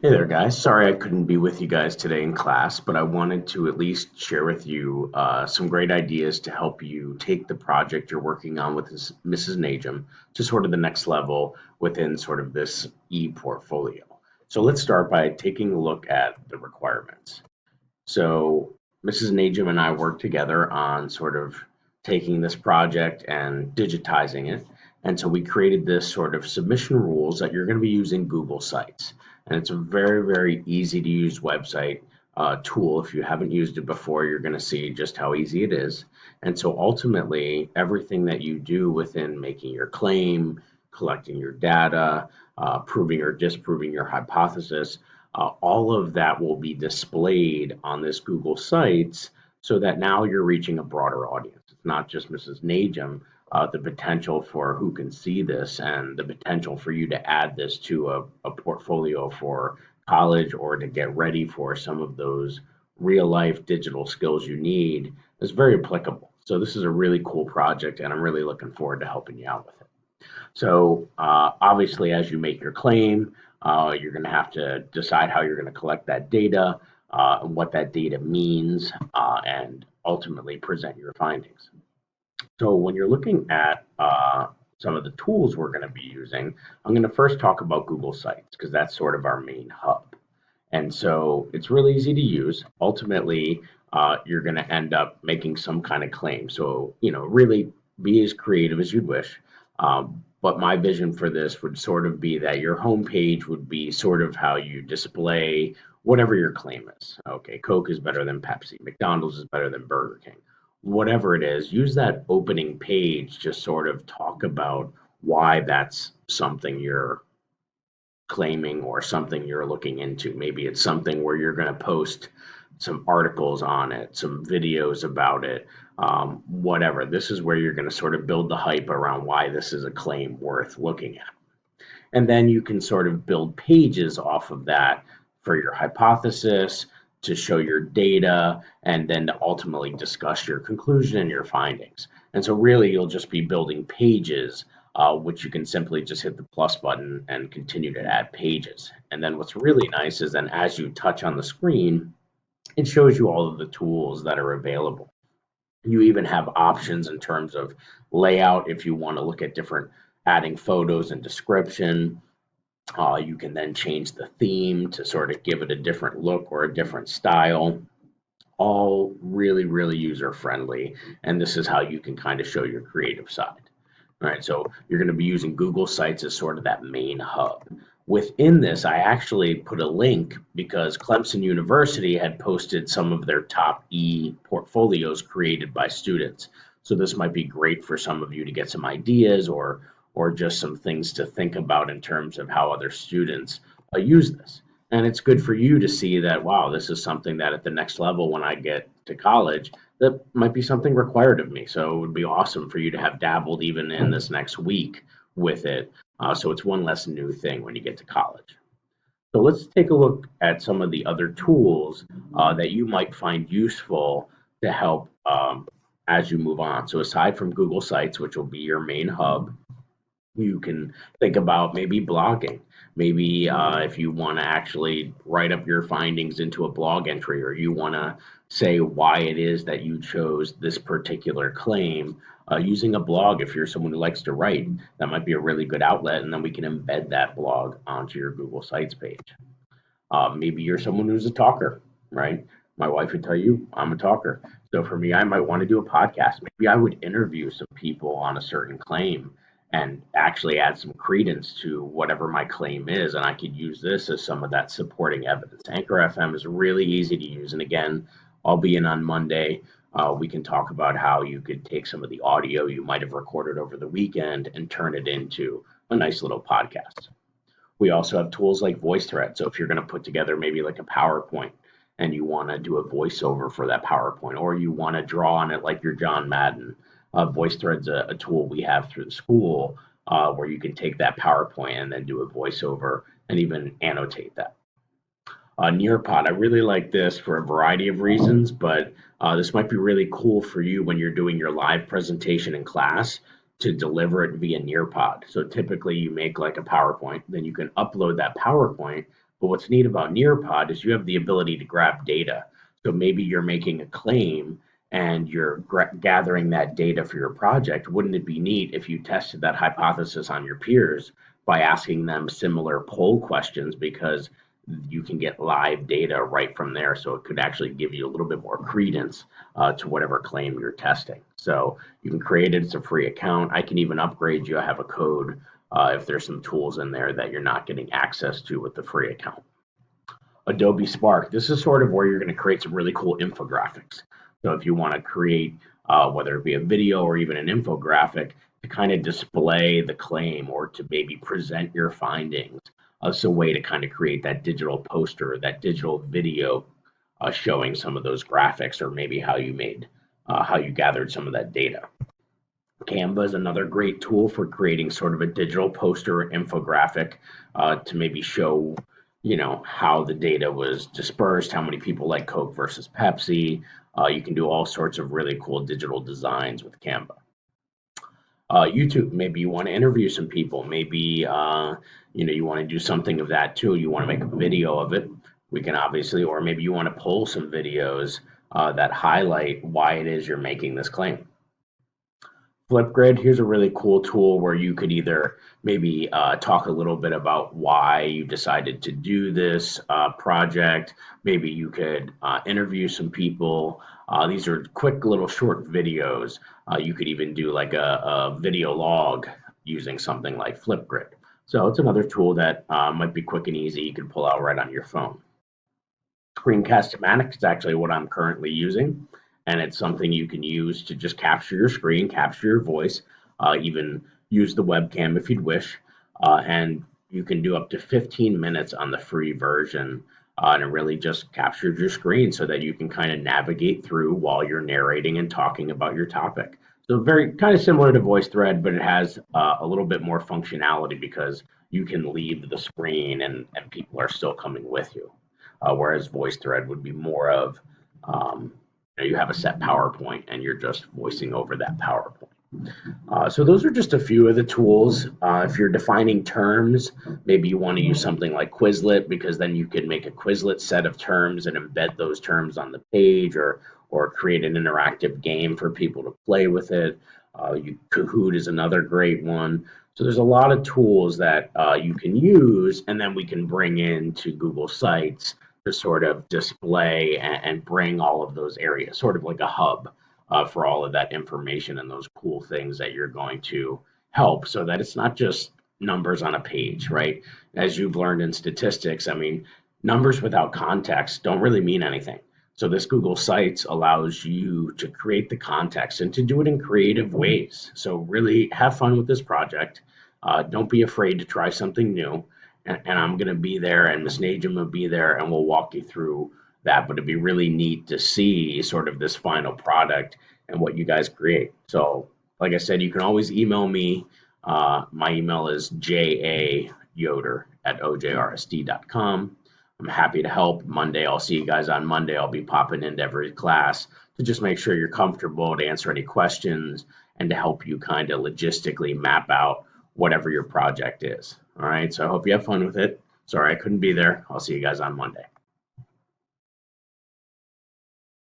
Hey there, guys. Sorry I couldn't be with you guys today in class, but I wanted to at least share with you some great ideas to help you take the project you're working on with Mrs. Najum to sort of the next level within sort of this e-portfolio. So let's start by taking a look at the requirements. So Mrs. Najum and I worked together on sort of taking this project and digitizing it. And so we created this sort of submission rules that you're going to be using Google Sites. And it's a very, very easy to use website tool. If you haven't used it before, you're going to see just how easy it is. And so ultimately, everything that you do within making your claim, collecting your data, proving or disproving your hypothesis, all of that will be displayed on this Google Sites so that now you're reaching a broader audience. It's not just Mrs. Najum, the potential for who can see this and the potential for you to add this to a portfolio for college or to get ready for some of those real life digital skills you need is very applicable. So this is a really cool project and I'm really looking forward to helping you out with it. So obviously, as you make your claim, you're going to have to decide how you're going to collect that data and what that data means, and ultimately present your findings. So when you're looking at some of the tools we're going to be using, I'm going to first talk about Google Sites because that's sort of our main hub. And so it's really easy to use. Ultimately, you're going to end up making some kind of claim. So, really be as creative as you'd wish. But my vision for this would sort of be that your homepage would be sort of how you display whatever your claim is. Okay, Coke is better than Pepsi, McDonald's is better than Burger King. Whatever it is, use that opening page to sort of talk about why that's something you're claiming or something you're looking into. Maybe it's something where you're going to post some articles on it, some videos about it, whatever. This is where you're going to sort of build the hype around why this is a claim worth looking at. And then you can sort of build pages off of that for your hypothesis, to show your data, and then to ultimately discuss your conclusion and your findings. And so, really, you'll just be building pages, which you can simply just hit the plus button and continue to add pages. And then, what's really nice is then as you touch on the screen, it shows you all of the tools that are available. You even have options in terms of layout if you want to look at different adding photos and description. You can then change the theme to sort of give it a different look or a different style. All really, really user friendly. And this is how you can kind of show your creative side. All right, so you're going to be using Google Sites as sort of that main hub. Within this, I actually put a link because Clemson University had posted some of their top portfolios created by students. So this might be great for some of you to get some ideas or just some things to think about in terms of how other students use this. And it's good for you to see that, wow, this is something that at the next level when I get to college, that might be something required of me. So it would be awesome for you to have dabbled even in this next week with it. So it's one less new thing when you get to college. So let's take a look at some of the other tools that you might find useful to help as you move on. So aside from Google Sites, which will be your main hub, you can think about maybe blogging. Maybe if you want to actually write up your findings into a blog entry, or you want to say why it is that you chose this particular claim using a blog. If you're someone who likes to write, that might be a really good outlet, and then we can embed that blog onto your Google Sites page. Maybe you're someone who's a talker, right? My wife would tell you I'm a talker. So for me, I might want to do a podcast. Maybe I would interview some people on a certain claim and actually add some credence to whatever my claim is. And I could use this as some of that supporting evidence. Anchor FM is really easy to use. And again, I'll be in on Monday. We can talk about how you could take some of the audio you might have recorded over the weekend and turn it into a nice little podcast. We also have tools like VoiceThread. So if you're going to put together maybe like a PowerPoint and you want to do a voiceover for that PowerPoint, or you want to draw on it like you're John Madden, VoiceThread's a tool we have through the school where you can take that PowerPoint and then do a voiceover and even annotate that. Nearpod, I really like this for a variety of reasons, but this might be really cool for you when you're doing your live presentation in class to deliver it via Nearpod. So typically you make like a PowerPoint, then you can upload that PowerPoint. But what's neat about Nearpod is you have the ability to grab data. So maybe you're making a claim and you're gathering that data for your project. Wouldn't it be neat if you tested that hypothesis on your peers by asking them similar poll questions, because you can get live data right from there, so it could actually give you a little bit more credence to whatever claim you're testing. So you can create it. It's a free account. I can even upgrade you. I have a code if there's some tools in there that you're not getting access to with the free account. Adobe Spark. This is sort of where you're going to create some really cool infographics. So if you want to create, whether it be a video or even an infographic, to kind of display the claim or to maybe present your findings, it's a way to kind of create that digital poster, that digital video showing some of those graphics, or maybe how you gathered some of that data. Canva is another great tool for creating sort of a digital poster or infographic to maybe show, how the data was dispersed, how many people like Coke versus Pepsi. You can do all sorts of really cool digital designs with Canva. YouTube, maybe you want to interview some people. Maybe you want to do something of that too. You want to make a video of it. We can obviously, or maybe you want to pull some videos that highlight why it is you're making this claim. Flipgrid, here's a really cool tool where you could either maybe talk a little bit about why you decided to do this project. Maybe you could interview some people. These are quick little short videos. You could even do like a video log using something like Flipgrid. So it's another tool that might be quick and easy. You can pull out right on your phone. Screencast-O-Matic is actually what I'm currently using, and it's something you can use to just capture your screen, capture your voice, even use the webcam if you'd wish, and you can do up to 15 minutes on the free version, and it really just captures your screen so that you can kind of navigate through while you're narrating and talking about your topic. So very kind of similar to VoiceThread, but it has a little bit more functionality because you can leave the screen and people are still coming with you. Whereas VoiceThread would be more of you have a set PowerPoint and you're just voicing over that PowerPoint. So those are just a few of the tools. If you're defining terms, maybe you want to use something like Quizlet, because then you can make a Quizlet set of terms and embed those terms on the page, or create an interactive game for people to play with it. Kahoot is another great one. So there's a lot of tools that you can use, and then we can bring into Google Sites to sort of display and bring all of those areas, sort of like a hub for all of that information and those cool things that you're going to help, so that it's not just numbers on a page, right? As you've learned in statistics, I mean, numbers without context don't really mean anything. So this Google Sites allows you to create the context and to do it in creative ways. So really have fun with this project. Don't be afraid to try something new. And I'm going to be there, and Miss Najim will be there, and we'll walk you through that. But it'd be really neat to see sort of this final product and what you guys create. So, like I said, you can always email me. My email is jayoder@ojrsd.com. I'm happy to help. Monday, I'll see you guys on Monday. I'll be popping into every class to just make sure you're comfortable, to answer any questions, and to help you kind of logistically map out whatever your project is. All right, so I hope you have fun with it. Sorry I couldn't be there. I'll see you guys on Monday.